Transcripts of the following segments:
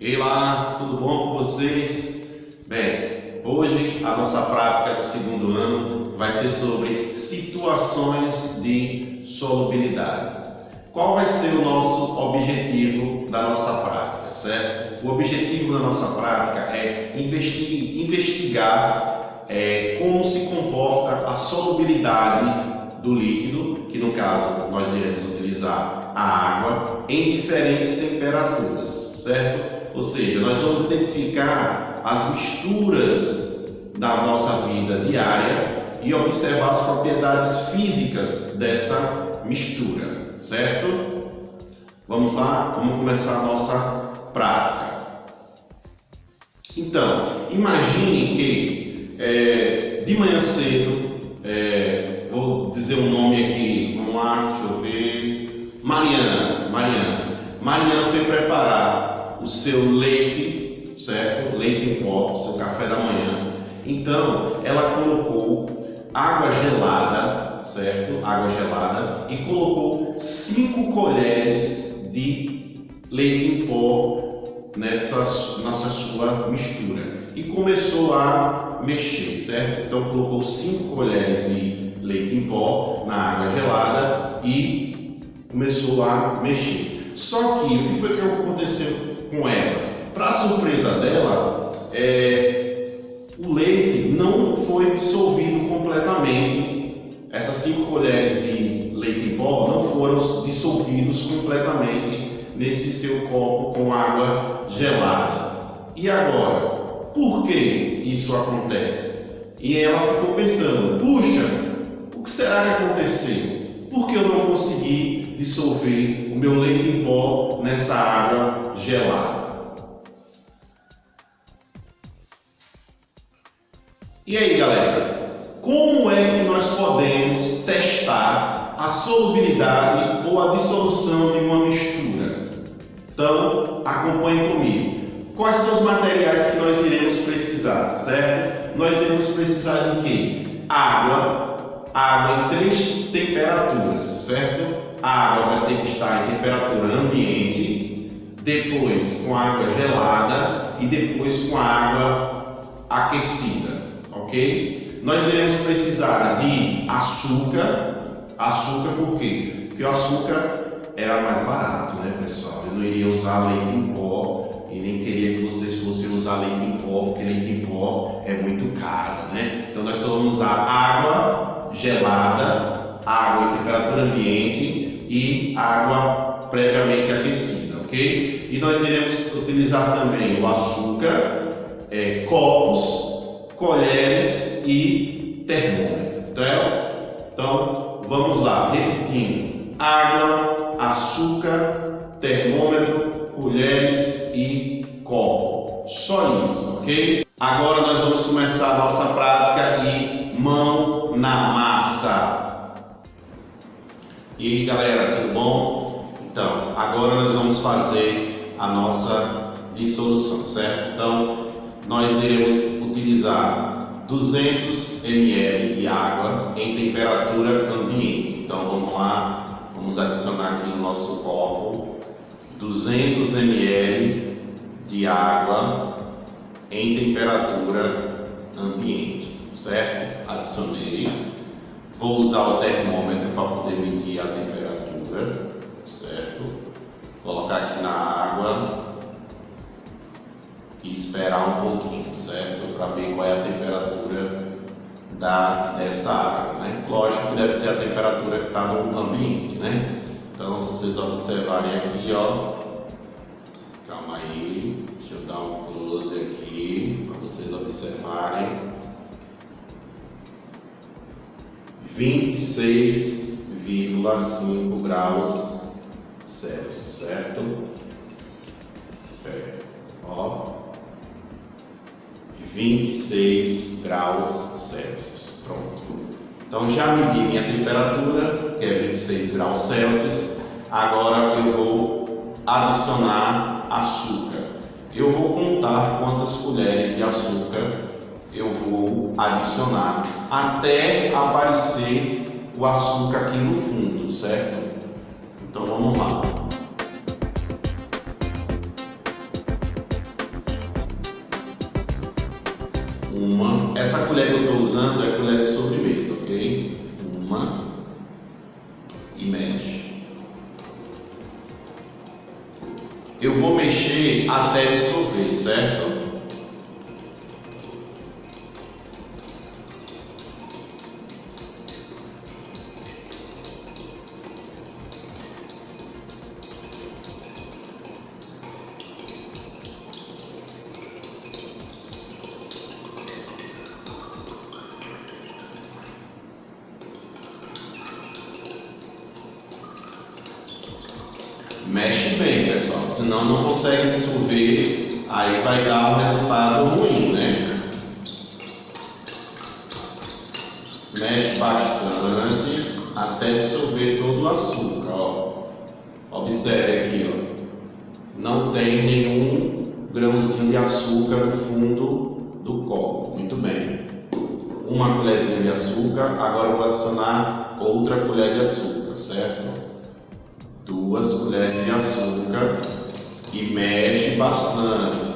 E lá, tudo bom com vocês? Bem, hoje a nossa prática do segundo ano vai ser sobre situações de solubilidade. Qual vai ser o nosso objetivo da nossa prática, certo? O objetivo da nossa prática é investigar como se comporta a solubilidade do líquido, que no caso nós iremos utilizar a água, em diferentes temperaturas, certo? Ou seja, nós vamos identificar as misturas da nossa vida diária e observar as propriedades físicas dessa mistura, certo? Vamos lá, vamos começar a nossa prática. Então, imagine que de manhã cedo, vou dizer um nome aqui, vamos lá, deixa eu ver, Mariana foi preparar o seu leite, certo? Leite em pó, seu café da manhã. Então, ela colocou água gelada, certo? Água gelada, e colocou 5 colheres de leite em pó nessa sua mistura e começou a mexer, certo? Então, colocou 5 colheres de leite em pó na água gelada e começou a mexer. Só que o que foi que aconteceu com ela? Para surpresa dela, o leite não foi dissolvido completamente. Essas 5 colheres de leite em pó não foram dissolvidos completamente nesse seu copo com água gelada. E agora, por que isso acontece? E ela ficou pensando, puxa, o que será que aconteceu? Por que eu não consegui dissolver o meu leite em pó nessa água gelada? E aí, galera, como é que nós podemos testar a solubilidade ou a dissolução de uma mistura? Então, acompanhe comigo. Quais são os materiais que nós iremos precisar, certo? Nós iremos precisar de quê? Água em 3 temperaturas, certo? A água vai ter que estar em temperatura ambiente, depois com água gelada e depois com água aquecida, ok? Nós iremos precisar de açúcar. Açúcar por quê? Porque o açúcar era mais barato, né, pessoal? Eu não iria usar leite em pó e nem queria que vocês fossem usar leite em pó, porque leite em pó é muito caro, né? Então nós só vamos usar água gelada, água em temperatura ambiente e água previamente aquecida, ok? E nós iremos utilizar também o açúcar, copos, colheres e termômetro, tá? Então vamos lá, repetindo: água, açúcar, termômetro, colheres e copo. Só isso, ok? Agora nós vamos começar a nossa prática e mão na massa. E aí, galera, tudo bom? Então, agora nós vamos fazer a nossa dissolução, certo? Então, nós iremos utilizar 200 ml de água em temperatura ambiente. Então, vamos lá, vamos adicionar aqui no nosso copo 200 ml de água em temperatura ambiente, certo? Adicionei. Vou usar o termômetro para poder medir a temperatura, certo? Colocar aqui na água e esperar um pouquinho, certo? Para ver qual é a temperatura dessa água, né? Lógico que deve ser a temperatura que está no ambiente, né? Então, se vocês observarem aqui, ó, calma aí, deixa eu dar um close aqui para vocês observarem. 26,5 graus Celsius, certo? Ó, 26 graus Celsius, pronto. Então já medi minha temperatura, que é 26 graus Celsius. Agora eu vou adicionar açúcar. Eu vou contar quantas colheres de açúcar eu vou adicionar até aparecer o açúcar aqui no fundo, certo? Então vamos lá. uma. Essa colher que eu estou usando é a colher de sobremesa, ok? Uma. E mexe. Eu vou mexer até dissolver, certo? Mexe bem, pessoal, senão não consegue dissolver, aí vai dar um resultado ruim, né? Mexe bastante até dissolver todo o açúcar, ó. Observe aqui, ó. Não tem nenhum grãozinho de açúcar no fundo do copo. Muito bem. Uma colherzinha de açúcar, agora eu vou adicionar outra colher de açúcar, certo? 2 colheres de açúcar e mexe bastante.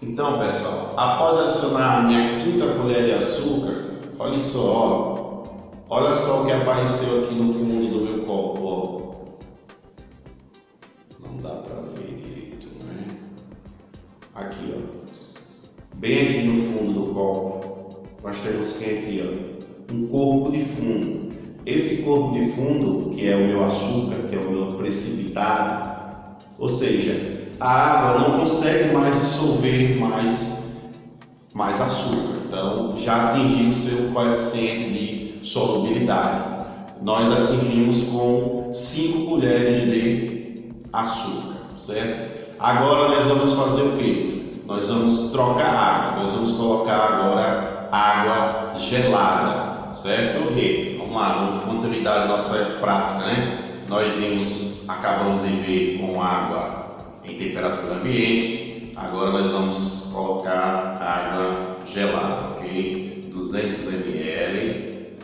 Então, pessoal, após adicionar a minha 5ª colher de açúcar, olha só, ó, olha só o que apareceu aqui no fundo do meu copo, ó. Não dá para ver direito, né? Aqui, ó, bem aqui no fundo do copo, nós temos aqui, ó, um corpo de fundo. Esse corpo de fundo, que é o meu açúcar, que é o meu precipitado, ou seja, a água não consegue mais dissolver mais açúcar, então já atingiu o seu coeficiente de solubilidade. Nós atingimos com 5 colheres de açúcar, certo? Agora nós vamos fazer o que? Nós vamos trocar água, nós vamos colocar agora água gelada, certo? E vamos lá, vamos continuidade da nossa prática, né? Acabamos de ver com água em temperatura ambiente, agora nós vamos colocar água gelada, ok? 200 ml.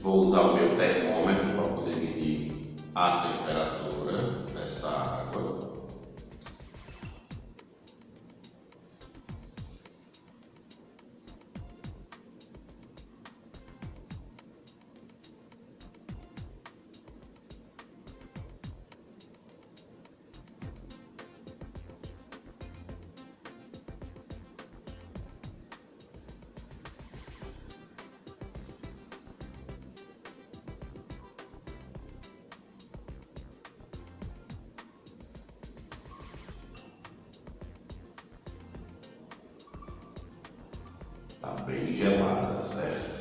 Vou usar o meu termômetro para poder medir a temperatura desta água. Está bem gelada, certo?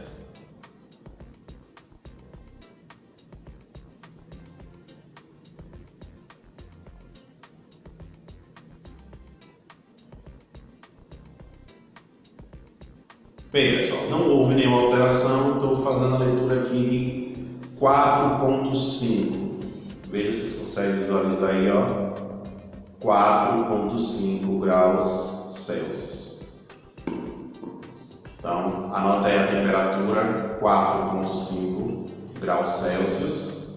Bem, pessoal, não houve nenhuma alteração, estou fazendo a leitura aqui 4.5. Veja se vocês conseguem visualizar aí, ó. 4.5 graus Celsius. Então, anota aí a temperatura, 4.5 graus Celsius.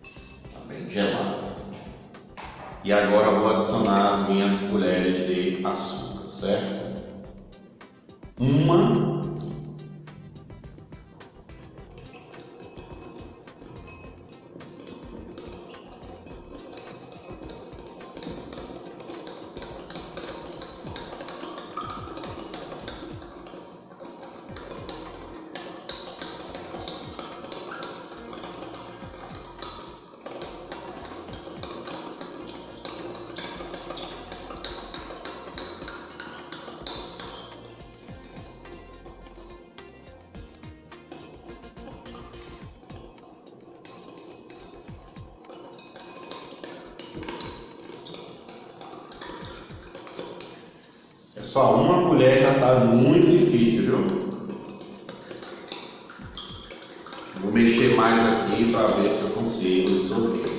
Está bem gelado. E agora eu vou adicionar as minhas colheres de açúcar, certo? Uma. Só uma colher já está muito difícil, viu? Vou mexer mais aqui para ver se eu consigo dissolver.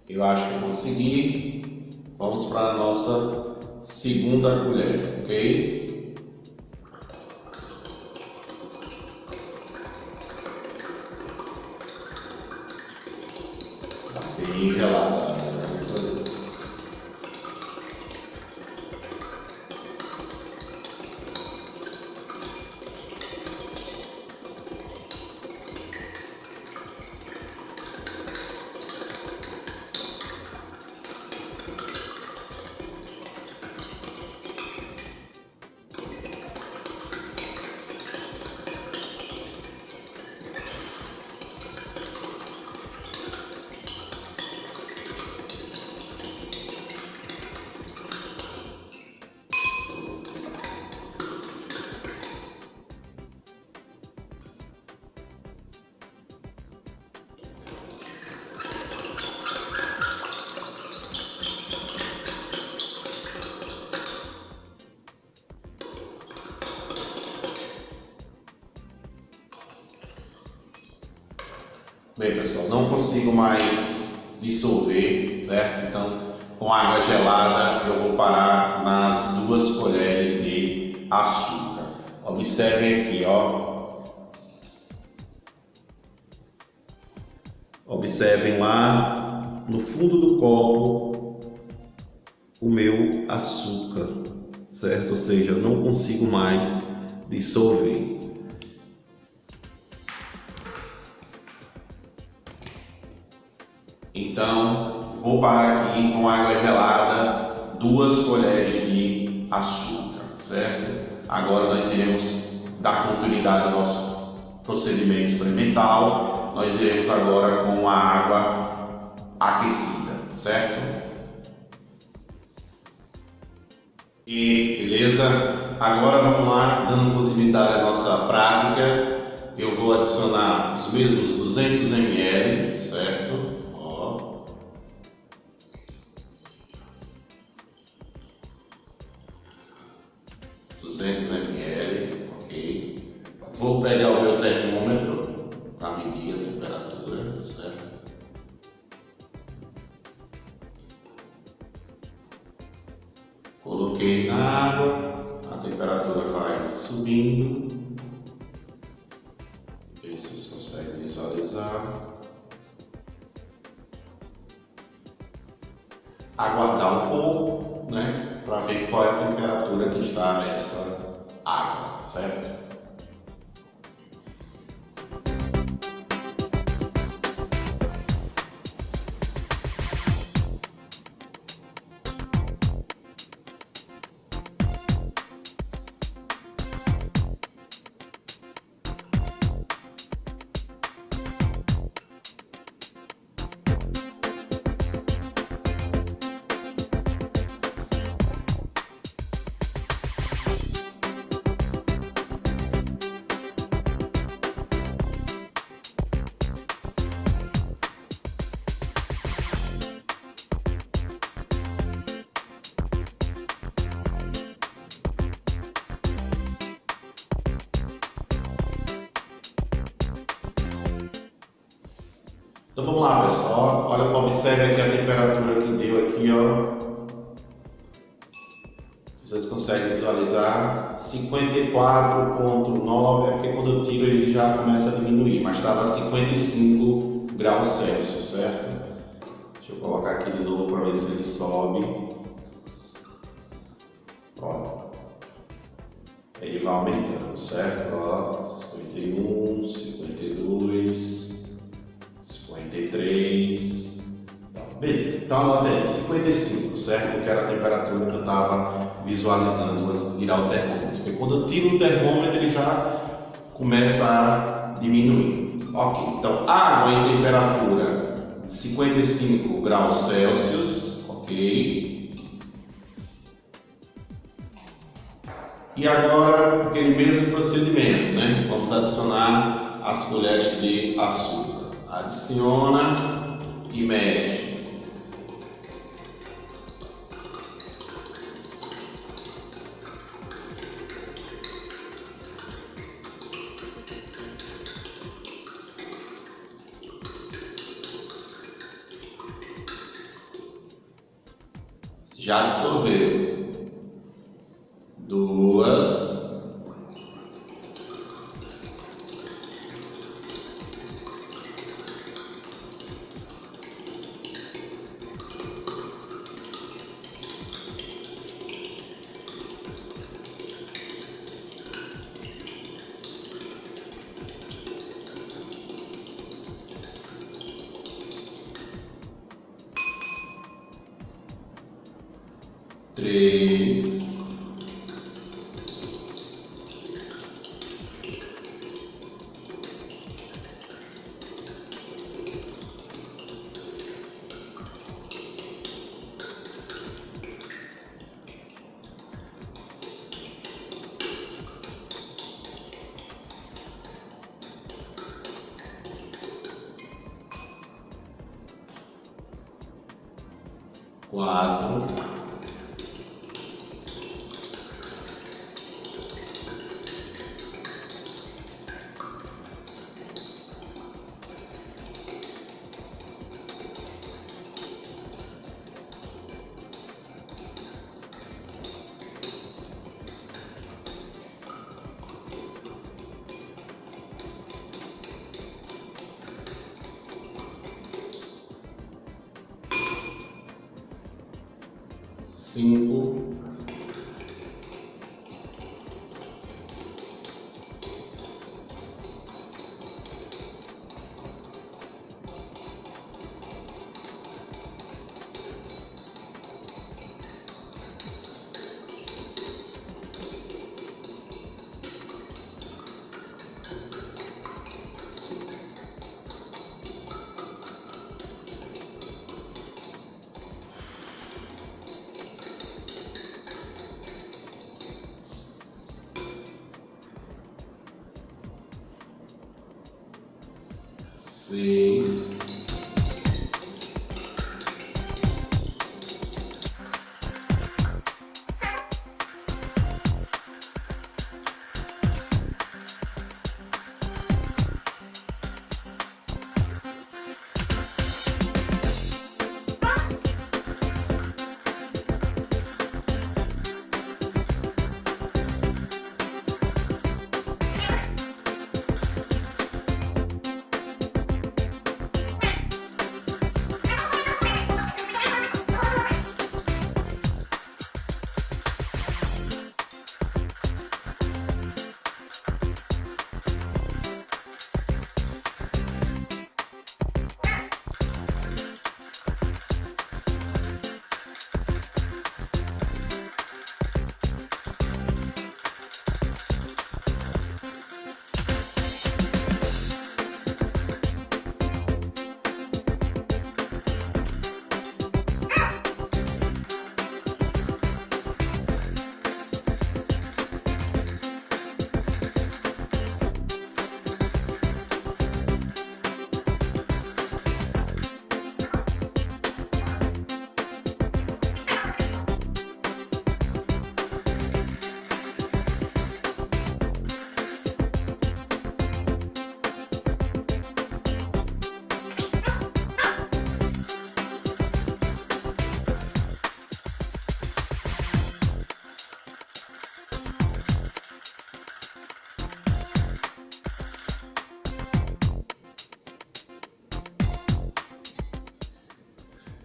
Eu acho que consegui. Vamos para a nossa segunda colher, ok? Está bem gelada. Bem, pessoal, não consigo mais dissolver, certo? Então, com água gelada, eu vou parar nas 2 colheres de açúcar. Observem aqui, ó. Observem lá no fundo do copo o meu açúcar, certo? Ou seja, eu não consigo mais dissolver. Então, vou parar aqui com água gelada, 2 colheres de açúcar, certo? Agora nós iremos dar continuidade ao nosso procedimento experimental. Nós iremos agora com a água aquecida, certo? E beleza? Agora vamos lá, dando continuidade à nossa prática. Eu vou adicionar os mesmos 200 ml, certo? 200 ml, ok. Vou pegar o meu termômetro para medir a temperatura, certo? Coloquei na água, a temperatura vai subindo. Ver se vocês conseguem visualizar. Aguardar um pouco, né, para ver qual é a temperatura que está nessa água, certo? Então vamos lá, pessoal. Olha, observe aqui a temperatura que deu aqui, ó. Vocês conseguem visualizar 54,9, é porque quando eu tiro ele já começa a diminuir, mas estava 55 graus Celsius, certo? Deixa eu colocar aqui de novo para ver se ele sobe. Ó, ele vai aumentando, certo? Ó, 51, 52, 53. Beleza, então anota aí, 55, certo? Porque era a temperatura que eu estava visualizando antes de tirar o termômetro. Porque quando eu tiro o termômetro ele já começa a diminuir. Ok, então água em temperatura de 55 graus Celsius, ok. E agora aquele mesmo procedimento, né? Vamos adicionar as colheres de açúcar. Adiciona e mexe. Já dissolveu. 2. 3. 4. 5. 6. 7.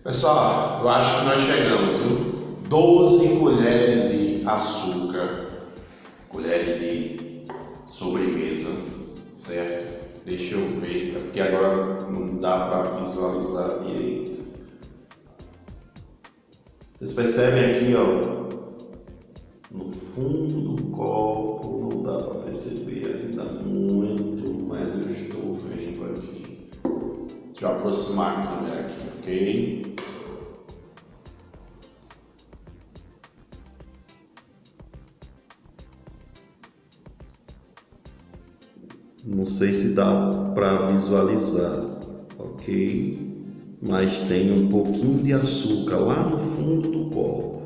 Pessoal, eu acho que nós chegamos, viu? 12 colheres de açúcar, colheres de sobremesa, certo? Deixa eu ver se porque agora não dá para visualizar direito. Vocês percebem aqui, ó, no fundo do copo, não dá para perceber ainda muito, mas eu estou vendo aqui. Deixa eu aproximar a câmera aqui, ok? Não sei se dá para visualizar, ok? Mas tem um pouquinho de açúcar lá no fundo do copo.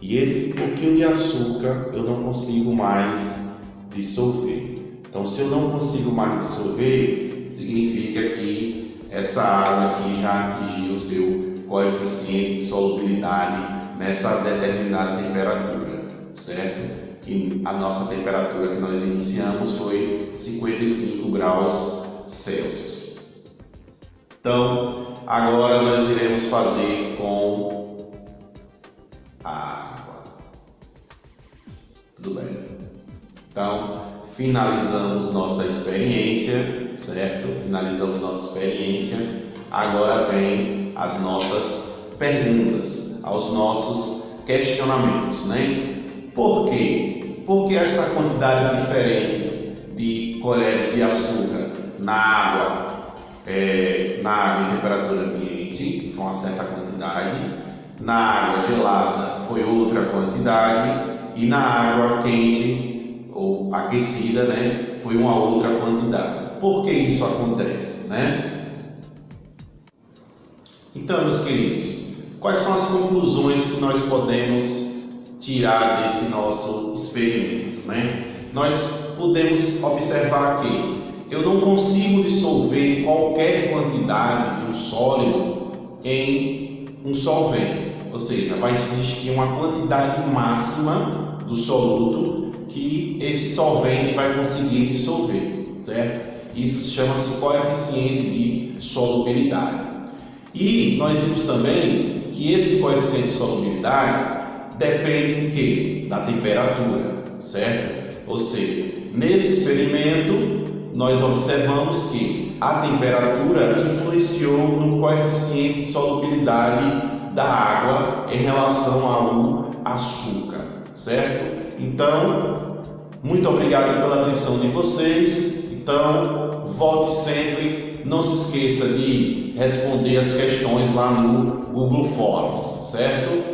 E esse pouquinho de açúcar eu não consigo mais dissolver. Então, se eu não consigo mais dissolver, significa que essa água aqui já atingiu o seu coeficiente de solubilidade nessa determinada temperatura, certo? Que a nossa temperatura que nós iniciamos foi 55 graus Celsius. Então, agora nós iremos fazer com a água. Tudo bem? Então, finalizamos nossa experiência, certo? Finalizamos nossa experiência. Agora vem as nossas perguntas, aos nossos questionamentos, né? Por quê? Porque essa quantidade diferente de colheres de açúcar na água em temperatura ambiente foi uma certa quantidade, na água gelada foi outra quantidade e na água quente ou aquecida, né, foi uma outra quantidade. Por que isso acontece, né? Então, meus queridos, quais são as conclusões que nós podemos tirar desse nosso experimento, né? Nós podemos observar que eu não consigo dissolver qualquer quantidade de um sólido em um solvente, ou seja, vai existir uma quantidade máxima do soluto que esse solvente vai conseguir dissolver, certo? Isso chama-se coeficiente de solubilidade. E nós vimos também que esse coeficiente de solubilidade depende de quê? Da temperatura, certo? Ou seja, nesse experimento nós observamos que a temperatura influenciou no coeficiente de solubilidade da água em relação ao açúcar, certo? Então, muito obrigado pela atenção de vocês. Então, volte sempre, não se esqueça de responder as questões lá no Google Forms, certo?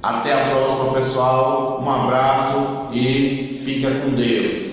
Até a próxima, pessoal. Um abraço e fica com Deus.